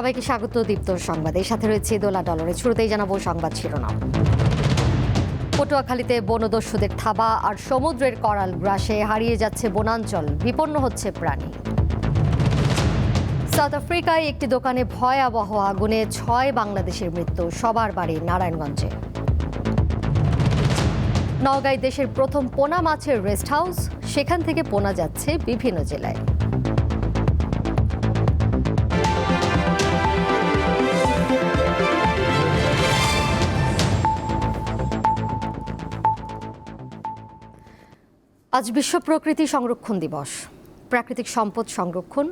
সবাইকে স্বাগত দীপ্ত সংবাদে। সাথে রয়েছে দোলা ডলরে। শুরুতেই জানাবো সংবাদ শিরোনাম। পটুয়াখালীতে বনদস্যুদের থাবা আর সমুদ্রের করাল গ্রাসে হারিয়ে যাচ্ছে বনাঞ্চল, বিপন্ন হচ্ছে প্রাণী। সাউথ আফ্রিকায় একটি দোকানে ভয়াবহ আগুনে 6 বাংলাদেশের মৃত্যু, সবার বাড়ি নারায়ণগঞ্জে। নওগাঁয় দেশের প্রথম পোনা মাছের রেস্ট হাউস, সেখান থেকে পোনা যাচ্ছে বিভিন্ন জেলায়। আজ বিশ্ব প্রকৃতি সংরক্ষণ দিবস। প্রাকৃতিক সম্পদ সংরক্ষণ,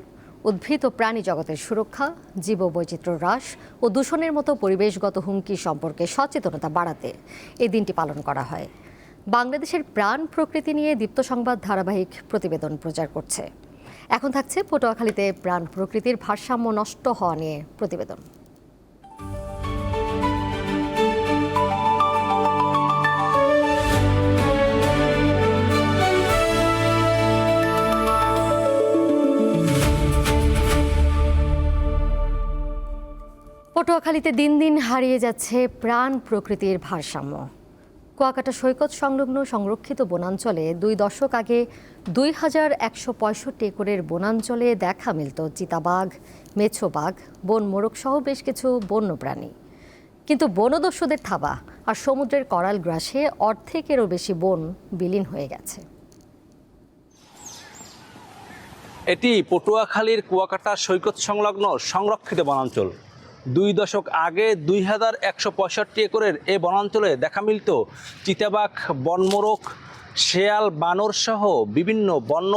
উদ্ভিদ ও প্রাণী জগতের সুরক্ষা, জীববৈচিত্র্য হ্রাস ও দূষণের মতো পরিবেশগত হুমকি সম্পর্কে সচেতনতা বাড়াতে এই দিনটি পালন করা হয়। বাংলাদেশের প্রাণ প্রকৃতি নিয়ে দীপ্ত সংবাদ ধারাবাহিক প্রতিবেদন প্রচার করছে। এখন থাকছে পটুয়াখালীতে প্রাণ প্রকৃতির ভারসাম্য নষ্ট হওয়া নিয়ে প্রতিবেদন। পটুয়াখালীতে দিন দিন হারিয়ে যাচ্ছে প্রাণ প্রকৃতির ভারসাম্য। কুয়াকাটা সৈকত সংলগ্ন সংরক্ষিত বনাঞ্চলে 2 দশক আগে 2165 একরের বনাঞ্চলে দেখা মিলত চিতাবাঘ, মেছোবাঘ, বন মোরগ সহ বেশ কিছু বন্যপ্রাণী। কিন্তু বনদস্যুদের থাবা আর সমুদ্রের করাল গ্রাসে অর্ধেকেরও বেশি বন বিলীন হয়ে গেছে। এটি পটুয়াখালীর কুয়াকাটা সৈকত সংলগ্ন সংরক্ষিত বনাঞ্চল। 2 দশক আগে 2165 একরের এই বনাঞ্চলে দেখা মিলত চিতাবাঘ, বনমোরগ, শেয়াল, বানর সহ বিভিন্ন বন্য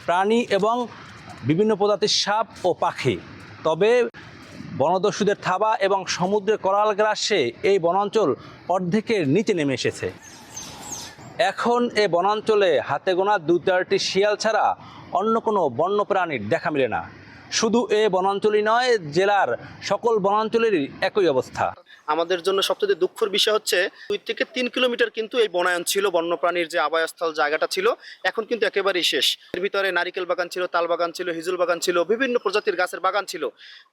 প্রাণী এবং বিভিন্ন প্রজাতির সাপ ও পাখি। তবে বনদস্যুদের থাবা এবং সমুদ্রের করাল গ্রাসে এই বনাঞ্চল অর্ধেকের নিচে নেমে এসেছে। এখন এই বনাঞ্চলে হাতে গোনা 2-4টি শিয়াল ছাড়া অন্য কোনো বন্য প্রাণীর দেখা মিলে না। শুধু এই বনাঞ্চলই নয়, জেলার সকল বনাঞ্চলেরই একই অবস্থা। আমাদের জন্য সবচেয়ে দুঃখের বিষয় হচ্ছে 2 থেকে 3 কিলোমিটার কিন্তু এই বনায়ন ছিল, বন্যপ্রাণীর যে আবাসস্থল জায়গাটা ছিল এখন কিন্তু একেবারেই শেষ। এর ভিতরে নারিকেল বাগান ছিল, তাল বাগান ছিল, হিজুল বাগান ছিল, বিভিন্ন প্রজাতির গাছের বাগান ছিল।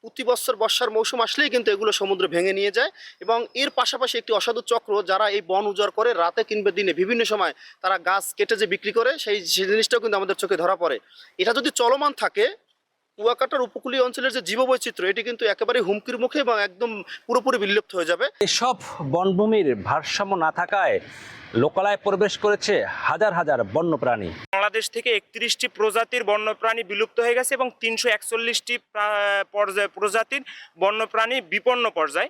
প্রতি বছর বর্ষার মৌসুম আসলেই কিন্তু এগুলো সমুদ্রে ভেঙে নিয়ে যায়। এবং এর পাশাপাশি একটি অসাধু চক্র যারা এই বন উজাড় করে রাতে কিংবা দিনে বিভিন্ন সময় তারা গাছ কেটে যে বিক্রি করে সেই জিনিসটাও কিন্তু আমাদের চোখে ধরা পড়ে। এটা যদি চলমান থাকে, কুয়াকাটার উপকূলীয় অঞ্চলের যে জীববৈচিত্র্য এটি কিন্তু একেবারে হুমকির মুখে এবং একদম পুরোপুরি বিলুপ্ত হয়ে যাবে। এসব বনভূমির ভারসাম্য না থাকায় লোকালয়ে প্রবেশ করেছে হাজার হাজার বন্যপ্রাণী। বাংলাদেশ থেকে 31টি প্রজাতির বন্যপ্রাণী বিলুপ্ত হয়ে গেছে এবং 341টি প্রজাতির বন্যপ্রাণী বিপন্ন পর্যায়ে।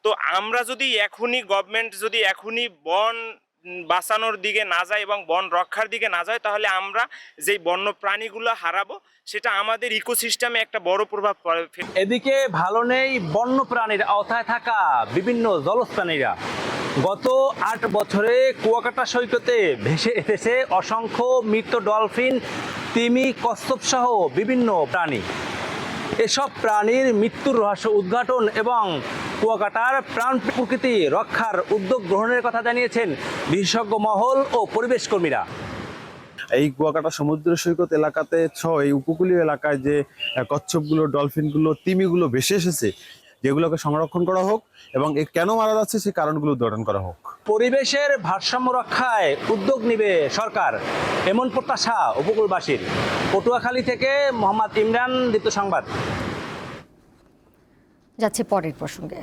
তো আমরা যদি গভর্নমেন্ট যদি এখনই বন বাঁচানোর দিকে না যায় এবং বন রক্ষার দিকে না যায়, তাহলে আমরা যেই বন্য প্রাণীগুলো হারাবো সেটা আমাদের ইকোসিস্টেমে একটা বড় প্রভাব ফেলবে। এদিকে ভালো নেই বন্য প্রাণীর আওতায় থাকা বিভিন্ন জলজ প্রাণীরা। গত 8 বছরে কুয়াকাটা সৈকতে ভেসে এসেছে অসংখ্য মৃত ডলফিন, তিমি, কচ্ছপ সহ বিভিন্ন প্রাণী। এসব প্রাণীর মৃত্যুর রহস্য উদ্ঘাটন এবং কুয়াকাটার প্রাণ প্রকৃতি রক্ষার উদ্যোগ গ্রহণের কথা জানিয়েছেন বিশেষজ্ঞ মহল ও পরিবেশ কর্মীরা। এই কুয়াকাটা সমুদ্র সৈকত এলাকাতে এই উপকূলীয় এলাকায় যে কচ্ছপগুলো, ডলফিনগুলো, তিমিগুলো ভেসে এসেছে, যেগুলোকে সংরক্ষণ করা হোক এবং কেন মারা যাচ্ছে সেই কারণগুলো উদ্ঘাটন করা হোক। পরিবেশের ভারসাম্য রক্ষায় উদ্যোগ নেবে সরকার, এমন প্রত্যাশা উপকূলবাসীর। পটুয়াখালী থেকে মোহাম্মদ ইমরান, দীপ্ত সংবাদ। যাচ্ছে পরের প্রসঙ্গে।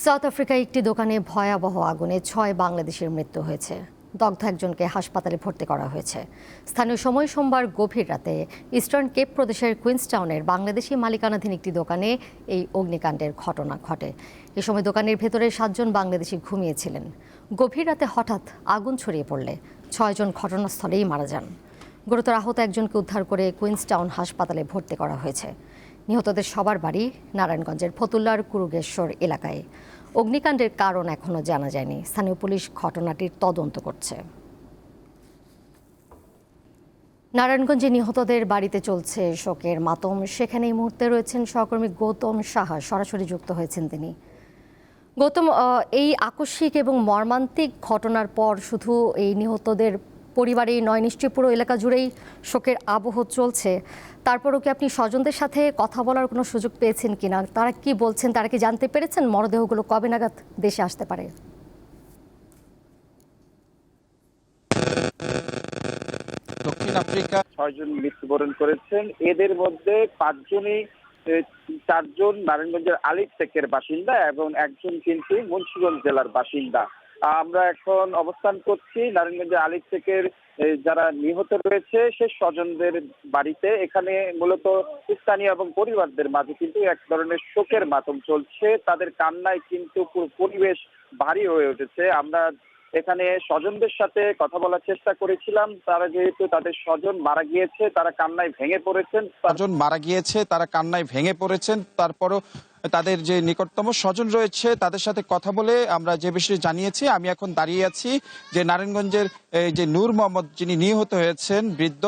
সাউথ আফ্রিকায় একটি দোকানে ভয়াবহ আগুনে 6 বাংলাদেশের মৃত্যু হয়েছে। দগ্ধ একজনকে হাসপাতালে ভর্তি করা হয়েছে। স্থানীয় সময় সোমবার গভীর রাতে ইস্টার্ন কেপ প্রদেশের কুইন্সটাউনের বাংলাদেশি মালিকানাধীন একটি দোকানে এই অগ্নিকাণ্ডের ঘটনা ঘটে। এ সময় দোকানের ভেতরে 7 জন বাংলাদেশি ঘুমিয়েছিলেন। গভীর রাতে হঠাৎ আগুন ছড়িয়ে পড়লে 6 জন ঘটনাস্থলেই মারা যান। গুরুতর আহত একজনকে উদ্ধার করে কুইন্সটাউন হাসপাতালে ভর্তি করা হয়েছে। নিহতদের সবার বাড়ি নারায়ণগঞ্জের ফতুল্লার কুরুগেশ্বর এলাকায়। অগ্নিকাণ্ডের কারণ এখনও জানা যায়নি। স্থানীয় পুলিশ ঘটনাটির তদন্ত করছে। নারায়ণগঞ্জে নিহতদের বাড়িতে চলছে শোকের মাতম। সেখানে এই মুহূর্তে রয়েছেন সহকর্মী গৌতম সাহা, সরাসরি যুক্ত হয়েছেন তিনি। গৌতম, এই আকস্মিক এবং মর্মান্তিক ঘটনার পর শুধু এই নিহতদের পরিবারে নয় নিশ্চয়ই পুরো এলাকা জুড়েই শোকের আবহ চলছে, তারপরও কি আপনি স্বজনদের সাথে কথা বলার কোনো সুযোগ পেয়েছেন কিনা? তারা কি বলছেন, তারা কি জানতে পেরেছেন মরদেহগুলো কবে নাগাদ দেশে আসতে পারে? দক্ষিণ আফ্রিকা 6 জন মৃত্যুবরণ করেছেন। এদের মধ্যে 5 জনই 4 জন নারায়ণগঞ্জের আলিপটেকের বাসিন্দা এবং একজন কিন্তু মুন্সিগঞ্জ জেলার বাসিন্দা। আমরা এখন অবস্থান করছি নারায়ণগঞ্জের আলিপটেকের যারা নিহত রয়েছে সে স্বজনদের বাড়িতে। এখানে মূলত স্থানীয় এবং পরিবারদের মাঝে কিন্তু এক ধরনের শোকের মাতম চলছে। তাদের কান্নায় কিন্তু পুরো পরিবেশ ভারী হয়ে উঠেছে। আমরা এখানে স্বজনদের সাথে কথা বলার চেষ্টা করেছিলাম। তারা যেহেতু তাদের স্বজন মারা গিয়েছে, তারা কান্নায় ভেঙে পড়েছেন। তারপরও তাদের যে নিকটতম স্বজন রয়েছে তাদের সাথে কথা বলে আমরা যে বিষয়ে জানিয়েছি। আমি এখন দাঁড়িয়ে আছি যে নারায়ণগঞ্জের যে নূর মোহাম্মদ যিনি নিহত হয়েছেন, বৃদ্ধ,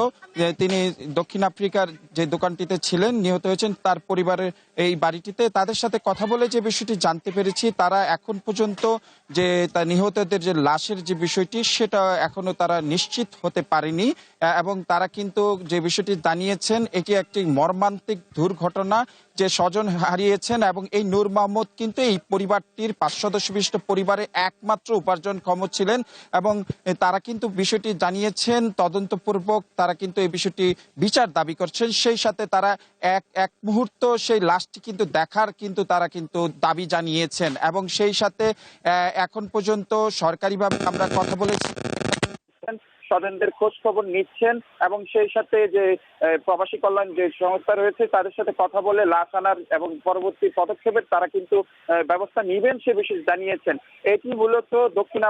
তিনি দক্ষিণ আফ্রিকার যে দোকানটিতে ছিলেন, নিহত হয়েছেন তার পরিবারের এই বাড়িটিতে। তাদের সাথে কথা বলে যে বিষয়টি জানতে পেরেছি, তারা এখন পর্যন্ত যে তার নিহতদের যে লাশের যে বিষয়টি সেটা এখনো তারা নিশ্চিত হতে পারেনি এবং তারা কিন্তু যে বিষয়টি জানিয়েছেন এটি একটি মর্মান্তিক দুর্ঘটনা, যে স্বজন হারিয়েছেন এবং এই নূর মোহাম্মদ কিন্তু এই পরিবারটির 5 সদস্য বিশিষ্ট পরিবারে একমাত্র উপার্জনক্ষম ছিলেন এবং তারা কিন্তু বিষয়টি জানিয়েছেন। তদন্তপূর্বক তারা কিন্তু এই বিষয়টি বিচার দাবি করছেন। সেই সাথে তারা এক মুহূর্ত সেই লাশটি কিন্তু দেখার কিন্তু তারা কিন্তু দাবি জানিয়েছেন এবং সেই সাথে এখন পর্যন্ত সরকারিভাবে আমরা কথা বলেছি, স্বজনদের খোঁজ খবর নিচ্ছেন এবং সেই সাথে যে প্রবাসী কল্যাণ যে সংস্থা রয়েছে তাদের সাথে কথা বলে লাশ আনার এবং পরবর্তী পদক্ষেপের তারা কিন্তু ব্যবস্থা নেবেন সে বিষয়ে জানিয়েছেন। এটি মূলত দক্ষিণ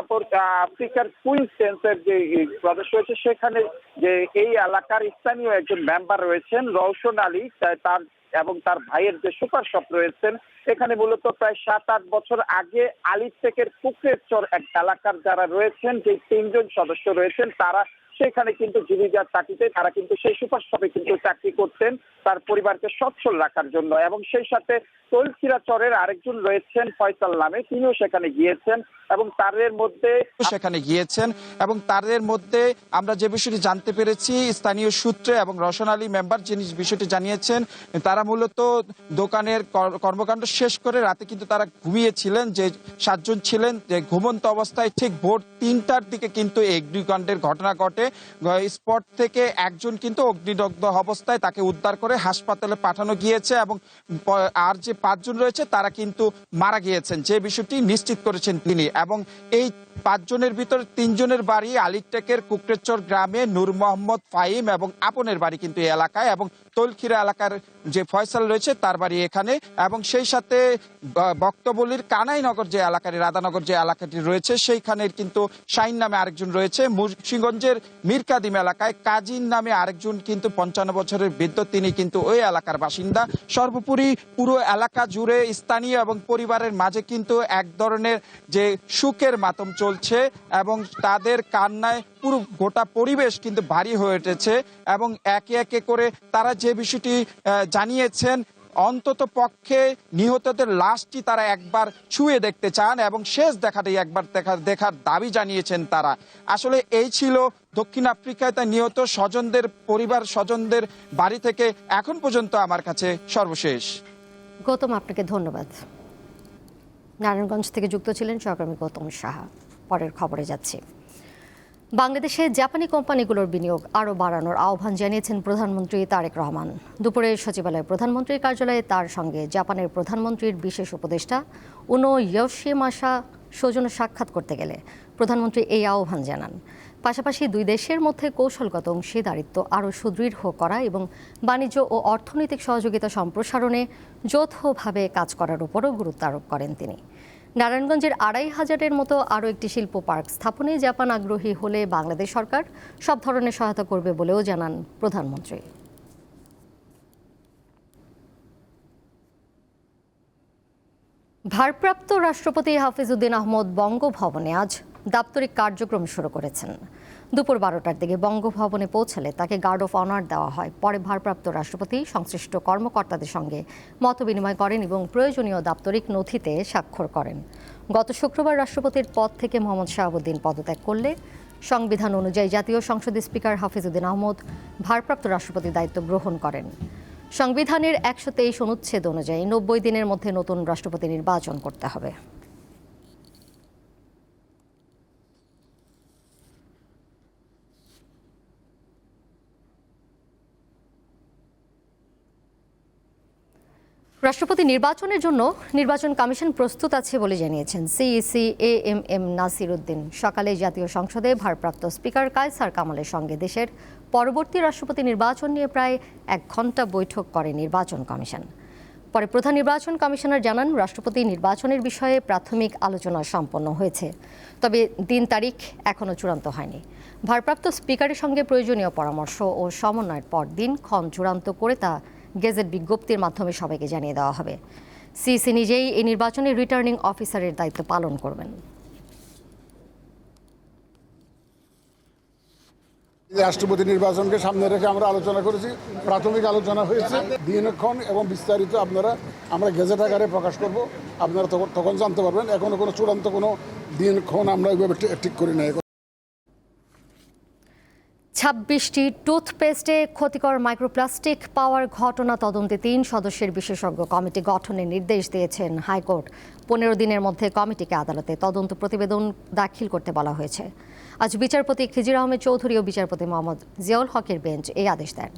আফ্রিকার কুইন্সল্যান্ডের যে প্রদেশ রয়েছে সেখানে যে এই এলাকার স্থানীয় একজন মেম্বার রয়েছেন রওশন আলী, তার এবং তার ভাইয়ের যে সুপার শপ রয়েছেন, এখানে মূলত প্রায় 7-8 বছর আগে আলিপটেকের কুকরেরচর এক এলাকার যারা রয়েছেন, যে 3 জন সদস্য রয়েছেন, তারা সেখানে কিন্তু জীবিকার চাকরিতে তারা কিন্তু সেই সুপার শপে কিন্তু চাকরি করতেন তার পরিবারকে সচ্ছল রাখার জন্য। এবং সেই সাথে তলখিরা চরের আরেকজন রয়েছেন ফয়সাল নামে, তিনিও সেখানে গিয়েছেন এবং তাদের মধ্যে আমরা যে বিষয়টি জানতে পেরেছি স্থানীয় সূত্রে এবং রওশন আলী মেম্বার যিনি বিষয়টি জানিয়েছেন, তারা মূলত দোকানের কর্মকাণ্ড শেষ করে রাতে কিন্তু তারা ঘুমিয়েছিলেন, যে 7 জন ছিলেন, যে ঘুমন্ত অবস্থায় ঠিক ভোর 3টার দিকে কিন্তু অগ্নিকাণ্ডের ঘটনা ঘটে। স্পট থেকে একজন কিন্তু অগ্নিদগ্ধ অবস্থায় তাকে উদ্ধার করে হাসপাতালে পাঠানো গিয়েছে এবং আর যে 5 জন রয়েছে তারা কিন্তু মারা গিয়েছেন, যে বিষয়টি নিশ্চিত করেছেন তিনি। এবং এই 5 জনের ভিতর 3 জনের বাড়ি আলিপটেকের কুকরেরচর গ্রামে, নূর মোহাম্মদ ফাহিম এবং আপনের বাড়ি কিন্তু এই এলাকায়, এবং তলখিরা এলাকার যে ফয়সাল রয়েছে তার বাড়ি এখানে। এবং সেই সাথে বক্তবলির কানাইনগর যে এলাকার, রাধানগর যে এলাকাটি রয়েছে সেইখানের কিন্তু শাহিন নামে আরেকজন রয়েছে। মুন্সিগঞ্জের মিরকাদিম এলাকায় কাজিন নামে আরেকজন কিন্তু 55 বছরের বৃদ্ধ, তিনি কিন্তু ওই এলাকার বাসিন্দা। সর্বোপরি পুরো এলাকা জুড়ে স্থানীয় এবং পরিবারের মাঝে কিন্তু এক ধরনের যে সুখের মাতম চলছে এবং তাদের কান্নায় পুরো গোটা পরিবেশ কিন্তু ভারী হয়ে উঠেছে। এবং একে একে করে তারা যে বিষয়টি জানিয়েছেন, অন্তত পক্ষে নিহতদের লাশটি তারা একবার ছুঁয়ে দেখতে চান এবং শেষ দেখাটাই একবার দেখার দাবি জানিয়েছেন তারা। আসলে এই ছিল দক্ষিণ আফ্রিকায় তার নিহত স্বজনদের পরিবার, স্বজনদের বাড়ি থেকে এখন পর্যন্ত আমার কাছে সর্বশেষ। গৌতম, আপনাকে ধন্যবাদ। নারায়ণগঞ্জ থেকে যুক্ত ছিলেন সহকর্মী গৌতম সাহা। পরের খবরে যাচ্ছি। বাংলাদেশে জাপানি কোম্পানিগুলোর বিনিয়োগ আরও বাড়ানোর আহ্বান জানিয়েছেন প্রধানমন্ত্রী তারেক রহমান। দুপুরে সচিবালয়ে প্রধানমন্ত্রীর কার্যালয়ে তার সঙ্গে জাপানের প্রধানমন্ত্রীর বিশেষ উপদেষ্টা উনো ইয়োশিমাসা সৌজন্য সাক্ষাৎ করতে গেলে প্রধানমন্ত্রী এই আহ্বান জানান। পাশাপাশি দুই দেশের মধ্যে কৌশলগত অংশীদারিত্ব আরও সুদৃঢ় করা এবং বাণিজ্য ও অর্থনৈতিক সহযোগিতা সম্প্রসারণে যৌথভাবে কাজ করার উপরও গুরুত্ব আরোপ করেন তিনি। নারায়ণগঞ্জের 2500-এর মতো আরও একটি শিল্প পার্ক স্থাপনে জাপান আগ্রহী হলে বাংলাদেশ সরকার সব ধরনের সহায়তা করবে বলেও জানান প্রধানমন্ত্রী। ভারপ্রাপ্ত রাষ্ট্রপতি হাফিজউদ্দিন আহমদ বঙ্গভবনে আজ দাপ্তরিক কার্যক্রম শুরু করেছেন। দুপুর 12টার দিকে বঙ্গভবনে পৌঁছালে তাকে গার্ড অফ অনার দেওয়া হয়। পরে ভারপ্রাপ্ত রাষ্ট্রপতি সংশ্লিষ্ট কর্মকর্তাদের সঙ্গে মতবিনিময় করেন এবং প্রয়োজনীয় দাপ্তরিক নথিতে স্বাক্ষর করেন। গত শুক্রবার রাষ্ট্রপতির পদ থেকে মোহাম্মদ শাহাবুদ্দিন পদত্যাগ করলে সংবিধান অনুযায়ী জাতীয় সংসদের স্পিকার হাফিজউদ্দিন আহমদ ভারপ্রাপ্ত রাষ্ট্রপতির দায়িত্ব গ্রহণ করেন। সংবিধানের 123 অনুচ্ছেদ অনুযায়ী 90 দিনের মধ্যে নতুন রাষ্ট্রপতি নির্বাচন করতে হবে। রাষ্ট্রপতি নির্বাচনের জন্য নির্বাচন কমিশন প্রস্তুত আছে বলে জানিয়েছেন সিইসি এএমএম নাসির উদ্দিন। সকালে জাতীয় সংসদে ভারপ্রাপ্ত স্পিকার কায়সার কামালের সঙ্গে দেশের পরবর্তী রাষ্ট্রপতি নির্বাচন নিয়ে প্রায় 1 ঘণ্টা বৈঠক করে নির্বাচন কমিশন। পরে প্রধান নির্বাচন কমিশনার জানান, রাষ্ট্রপতি নির্বাচনের বিষয়ে প্রাথমিক আলোচনা সম্পন্ন হয়েছে, তবে দিন তারিখ এখনও চূড়ান্ত হয়নি। ভারপ্রাপ্ত স্পিকারের সঙ্গে প্রয়োজনীয় পরামর্শ ও সমন্বয়ের পর দিনক্ষণ চূড়ান্ত করে তা গেজেট বিজ্ঞপ্তির মাধ্যমে সবাইকে জানিয়ে দেওয়া হবে। সিইসি নিজেই এই নির্বাচনে রিটার্নিং অফিসারের দায়িত্ব পালন করবেন। রাষ্ট্রপতি নির্বাচনকে সামনে রেখে আমরা আলোচনা করেছি, প্রাথমিক আলোচনা হয়েছে। দিনক্ষণ এবং বিস্তারিত আমরা গেজেট আকারে প্রকাশ করব, আপনারা তখন জানতে পারবেন। এখনো কোনো চূড়ান্ত কোনো দিনক্ষণ আমরা ওইভাবে ঠিক করি না। 26টি টুথপেস্টে ক্ষতিকর মাইক্রোপ্লাস্টিক পাওয়ার ঘটনা তদন্তে 3 সদস্যের বিশেষজ্ঞ কমিটি গঠনের নির্দেশ দিয়েছেন হাইকোর্ট। 15 দিনের মধ্যে কমিটিকে আদালতে তদন্ত প্রতিবেদন দাখিল করতে বলা হয়েছে। আজ বিচারপতি খিজির আহমেদ চৌধুরী ও বিচারপতি মোহাম্মদ জিয়াউল হকের বেঞ্চ এই আদেশ দেন।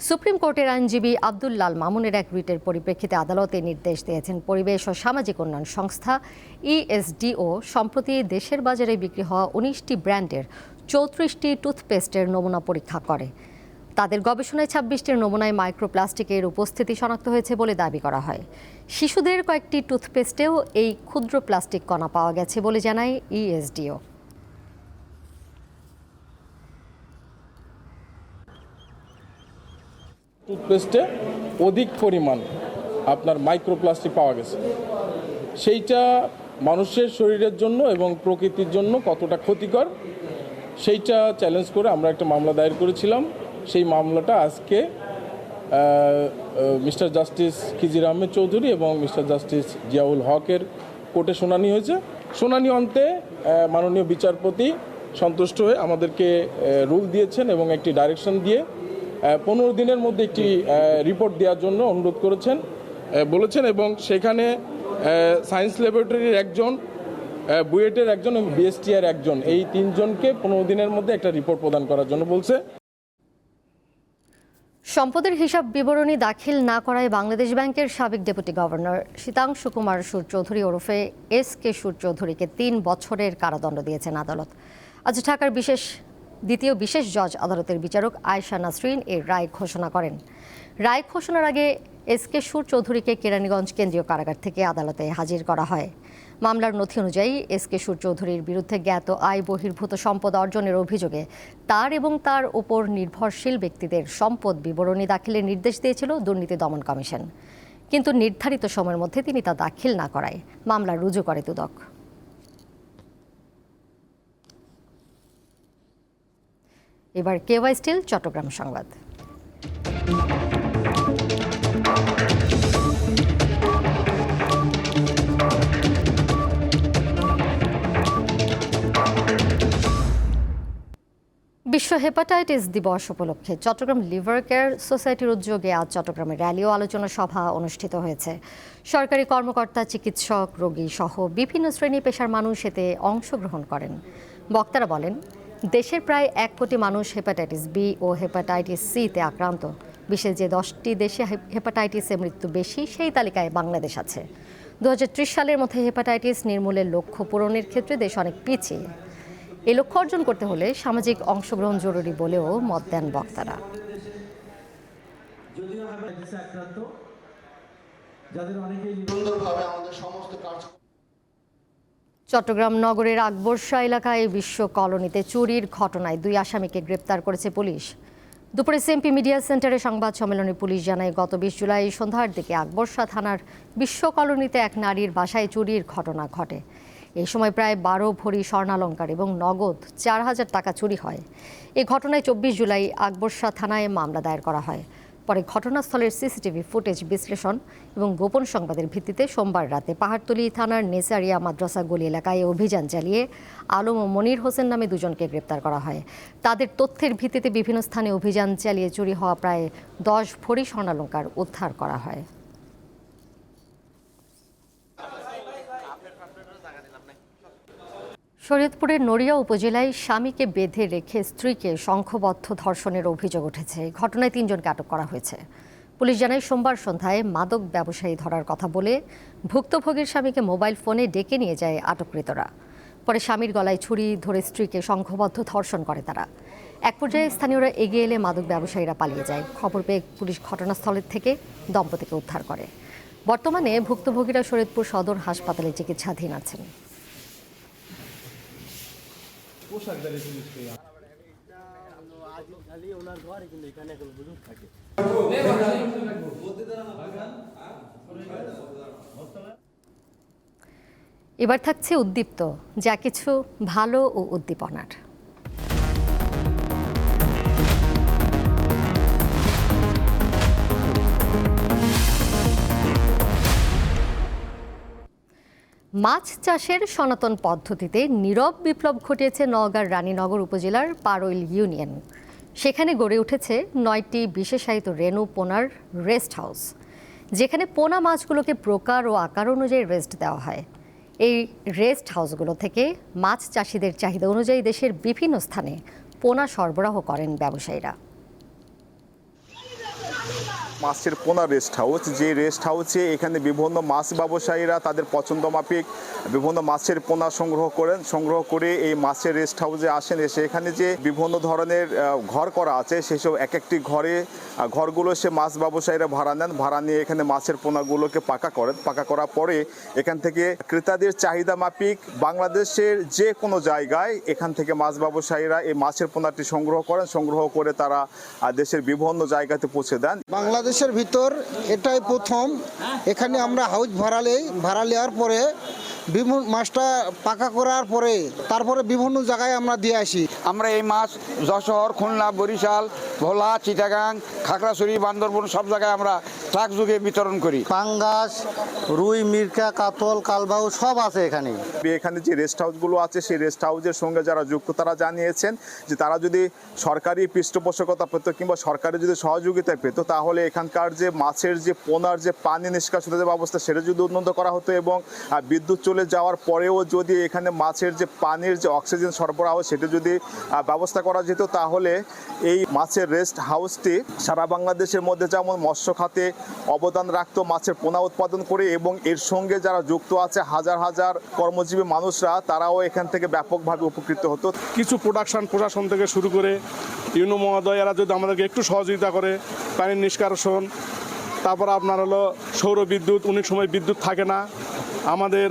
সুপ্রিম কোর্টের আইনজীবী আব্দুল লাল মামুনের এক রিটের পরিপ্রেক্ষিতে আদালতে নির্দেশ দিয়েছেন পরিবেশ ও সামাজিক উন্নয়ন সংস্থা ইএসডিও সম্প্রতি দেশের বাজারে বিক্রি হওয়া 19টি ব্র্যান্ডের 34টি টুথপেস্টের নমুনা পরীক্ষা করে। তাদের গবেষণায় 26টির নমুনায় মাইক্রোপ্লাস্টিকের উপস্থিতি শনাক্ত হয়েছে বলে দাবি করা হয়। শিশুদের কয়েকটি টুথপেস্টেও এই ক্ষুদ্র প্লাস্টিক কণা পাওয়া গেছে বলে জানায় ইএসডিও। টুথপেস্টে অধিক পরিমাণ আপনার মাইক্রোপ্লাস্টিক পাওয়া গেছে। সেইটা মানুষের শরীরের জন্য এবং প্রকৃতির জন্য কতটা ক্ষতিকর সেইটা চ্যালেঞ্জ করে আমরা একটা মামলা দায়ের করেছিলাম। সেই মামলাটা আজকে মিস্টার জাস্টিস খিজির আহমেদ চৌধুরী এবং মিস্টার জাস্টিস জিয়াউল হকের কোর্টে শুনানি হয়েছে। শুনানি অন্তে মাননীয় বিচারপতি সন্তুষ্ট হয়ে আমাদেরকে রুল দিয়েছেন এবং একটি ডাইরেকশন দিয়ে 15 দিনের মধ্যে একটি রিপোর্ট দেওয়ার জন্য অনুরোধ বলেছেন এবং সেখানে সায়েন্স ল্যাবরেটরির একজন, বুয়েটের একজন এবং বিএসটিআর একজন, এই 3 জনকে 15 দিনের মধ্যে একটা রিপোর্ট প্রদান করার জন্য বলছে। সম্পদের হিসাব বিবরণী দাখিল না করায় বাংলাদেশ ব্যাংকের সাবেক ডেপুটি গভর্নর শীতাংশু কুমার সুর চৌধুরী ওরফে এস.কে সুর চৌধুরীকে 3 বছরের কারাদণ্ড দিয়েছেন আদালত। আজ ঢাকার দ্বিতীয় বিশেষ জজ আদালতের বিচারক আয়েশা নাসরিন এর রায় ঘোষণা করেন। রায় ঘোষণার আগে এস.কে সুর চৌধুরীকে কেরানীগঞ্জ কেন্দ্রীয় কারাগার থেকে আদালতে হাজির করা হয়। মামলার নথি অনুযায়ী এস.কে সুর চৌধুরীর বিরুদ্ধে জ্ঞাত আয় বহির্ভূত সম্পদ অর্জনের অভিযোগে তার এবং তার উপর নির্ভরশীল ব্যক্তিদের সম্পদ বিবরণী দাখিলের নির্দেশ দিয়েছিল দুর্নীতি দমন কমিশন, কিন্তু নির্ধারিত সময়ের মধ্যে তিনি তা দাখিল না করায় মামলা রুজু করে দুদক। এবার কেওয়াই স্টিল চট্টগ্রাম সংবাদ। বিশ্ব হেপাটাইটিস দিবস উপলক্ষে চট্টগ্রাম লিভার কেয়ার সোসাইটির উদ্যোগে আজ চট্টগ্রামে র্যালি ও আলোচনা সভা অনুষ্ঠিত হয়েছে। সরকারি কর্মকর্তা, চিকিৎসক, রোগী সহ বিভিন্ন শ্রেণী পেশার মানুষ এতে অংশগ্রহণ করেন। বক্তারা বলেন, দেশের প্রায় 1 কোটি মানুষ হেপাটাইটিস বি ও হেপাটাইটিস সিতে আক্রান্ত। বিশ্বের যে 10টি দেশে হেপাটাইটিসে মৃত্যু বেশি, সেই তালিকায় বাংলাদেশ আছে। 2030 সালের মধ্যে হেপাটাইটিস নির্মূলের লক্ষ্য পূরণের ক্ষেত্রে দেশ অনেক পিছিয়ে। এই লক্ষ্য অর্জন করতে হলে সামাজিক অংশগ্রহণ জরুরি বলেও মত দেন বক্তারা। চট্টগ্রাম নগরের আকবরশাহ এলাকায় বিশ্ব কলোনিতে চুরির ঘটনায় 2 আসামিকে গ্রেপ্তার করেছে পুলিশ। দুপুরে সিএমপি মিডিয়া সেন্টারে সংবাদ সম্মেলনে পুলিশ জানায়, গত 20 জুলাই সন্ধ্যার দিকে আকবরশাহ থানার বিশ্ব কলোনিতে এক নারীর বাসায় চুরির ঘটনা ঘটে। এই সময় প্রায় 12 ভরি স্বর্ণালংকার এবং নগদ 4000 টাকা চুরি হয়। এই ঘটনায় 24 জুলাই আকবরশাহ থানায় মামলা দায়ের করা হয়। পরে ঘটনাস্থলের সিসিটিভি ফুটেজ বিশ্লেষণ এবং গোপন সংবাদের ভিত্তিতে সোমবার রাতে পাহাড়তলী থানার নেসারিয়া মাদ্রাসা গলি এলাকায় অভিযান চালিয়ে আলম ও মনির হোসেন নামে দুজনকে গ্রেপ্তার করা হয়। তাদের তথ্যের ভিত্তিতে বিভিন্ন স্থানে অভিযান চালিয়ে চুরি হওয়া প্রায় 10 ভরি স্বর্ণালংকার উদ্ধার করা হয়। শরীয়তপুরের নড়িয়া উপজেলায় স্বামীকে বেঁধে রেখে স্ত্রীকে সংঘবদ্ধ ধর্ষণের অভিযোগ উঠেছে। ঘটনায় 3 জনকে আটক করা হয়েছে। পুলিশ জানায় সোমবার সন্ধ্যায় মাদক ব্যবসায়ী ধরার কথা বলে ভুক্তভোগীর স্বামীকে মোবাইল ফোনে ডেকে নিয়ে যায় আটককৃতরা। পরে স্বামীর গলায় ছুরি ধরে স্ত্রীকে সংঘবদ্ধ ধর্ষণ করে তারা। এক পর্যায়ে স্থানীয়রা এগিয়ে এলে মাদক ব্যবসায়ীরা পালিয়ে যায়। খবর পেয়ে পুলিশ ঘটনাস্থলের থেকে দম্পতিকে উদ্ধার করে। বর্তমানে ভুক্তভোগীরা শরীয়তপুর সদর হাসপাতালে চিকিৎসাধীন আছেন। এবার থাকছে উদ্দীপ্ত, যা কিছু ভালো ও উদ্দীপনার। মাছ চাষের সনাতন পদ্ধতিতে নীরব বিপ্লব ঘটিয়েছে নওগাঁর রানীনগর উপজেলার পারৈল ইউনিয়ন। সেখানে গড়ে উঠেছে 9টি বিশেষায়িত রেণু পোনার রেস্ট হাউস, যেখানে পোনা মাছগুলোকে প্রকার ও আকার অনুযায়ী রেস্ট দেওয়া হয়। এই রেস্ট হাউসগুলো থেকে মাছ চাষিদের চাহিদা অনুযায়ী দেশের বিভিন্ন স্থানে পোনা সরবরাহ করেন ব্যবসায়ীরা। মাছের পোনা রেস্ট হাউস, যে রেস্ট হাউসে এখানে বিভিন্ন মাছ ব্যবসায়ীরা তাদের পছন্দ মাফিক বিভিন্ন মাছের পোনা সংগ্রহ করে এই মাছের রেস্ট হাউসে আসেন। এসে এখানে যে বিভিন্ন ধরনের ঘর করা আছে সেসব এক একটি ঘরগুলো সে মাছ ব্যবসায়ীরা ভাড়া নেন। ভাড়া নিয়ে এখানে মাছের পোনাগুলোকে পাকা করেন। পাকা করার পরে এখান থেকে ক্রেতাদের চাহিদা মাফিক বাংলাদেশের যে কোনো জায়গায় এখান থেকে মাছ ব্যবসায়ীরা এই মাছের পোনাটি সংগ্রহ করেন। সংগ্রহ করে তারা দেশের বিভিন্ন জায়গাতে পৌঁছে দেন। বাংলাদেশের ভিতর এটাই প্রথম। এখানে আমরা হাউস ভাড়া নেওয়ার পরে বিভিন্ন মাছটা পাকা করার পরে তারপরে বিভিন্ন জায়গায় আমরা দিয়ে আসি। আমরা এই মাছ যশোর, খুলনা, বরিশাল, ভোলা, চিটাগাং, খাগড়াছড়ি, বান্দরবন সব জায়গায় আমরা ট্রাক যুগে বিতরণ করি। পাঙ্গাস, রুই, মিরকা, কাতল, কালবাউ সব আছে এখানে। এখানে যে রেস্ট হাউসগুলো আছে সেই রেস্ট হাউসের সঙ্গে যারা যুক্ত তারা জানিয়েছেন যে তারা যদি সরকারি পৃষ্ঠপোষকতা পেত কিংবা সরকারি যদি সহযোগিতা পেত তাহলে এখানকার যে মাছের যে পোনার যে পানি নিষ্কাশনের যে ব্যবস্থা সেটা যদি উন্নত করা হতো এবং বিদ্যুৎ চলে যাওয়ার পরেও যদি এখানে মাছের যে পানির যে অক্সিজেন সরবরাহ সেটা যদি ব্যবস্থা করা যেত তাহলে এই মাছের রেস্ট হাউসটি সারা বাংলাদেশের মধ্যে যেমন মৎস্য খাতে অবদান রাখতো মাছের পোনা উৎপাদন করে এবং এর সঙ্গে যারা যুক্ত আছে হাজার হাজার কর্মজীবী মানুষরা তারাও এখান থেকে ব্যাপকভাবে উপকৃত হতো। কিছু প্রশাসন থেকে শুরু করে ইউনো মহোদয়েরা যদি আমাদেরকে একটু সহযোগিতা করে পানির নিষ্কাশন, তারপর আপনার হলো সৌর বিদ্যুৎ, অনেক সময় বিদ্যুৎ থাকে না, আমাদের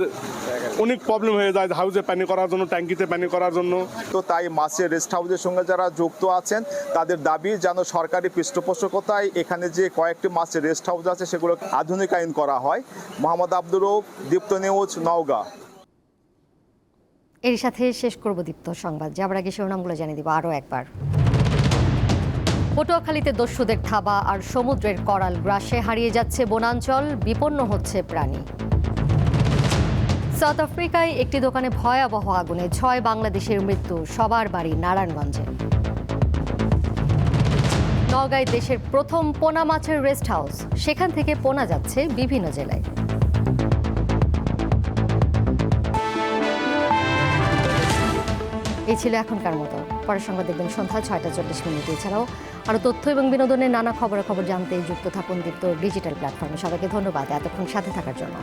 অনেক প্রবলেম হয়ে যায় হাউসে পানি করার জন্য, ট্যাঙ্কিতে পানি করার জন্য। তো তাই মাছের রেস্ট হাউসের সঙ্গে যারা যুক্ত আছেন তাদের দাবি যেন সরকারি পৃষ্ঠপোষকতায় এখানে যে কয়েকটি মাছের রেস্ট হাউস আছে সেগুলো আধুনিকায়ন করা হয়। মোহাম্মদ আব্দুর রউফ, দীপ্ত নিউজ, নওগাঁ। এর সাথে শেষ করব দীপ্ত সংবাদ। যাবার আগে শিরোনামগুলো জানিয়ে দিব আরও একবার। পটুয়াখালীতে দস্যুদের থাবা আর সমুদ্রের করাল গ্রাসে হারিয়ে যাচ্ছে বনাঞ্চল, বিপন্ন হচ্ছে প্রাণী। সাউথ আফ্রিকায় একটি দোকানে ভয়াবহ আগুনে 6 বাংলাদেশের মৃত্যু, সবার বাড়ি নারায়ণগঞ্জে। নওগাঁয় দেশের প্রথম পোনা মাছের রেস্ট হাউস, সেখান থেকে পোনা যাচ্ছে বিভিন্ন জেলায়। এই ছিল এখনকার মতো। পরের সংবাদ দেখবেন সন্ধ্যা 6টা 40 এছাড়াও আরও তথ্য এবং বিনোদনের নানা খবর জানতে যুক্ত থাকুন দীপ্ত ডিজিটাল প্ল্যাটফর্মে। সবাইকে ধন্যবাদ এতক্ষণ সাথে থাকার জন্য।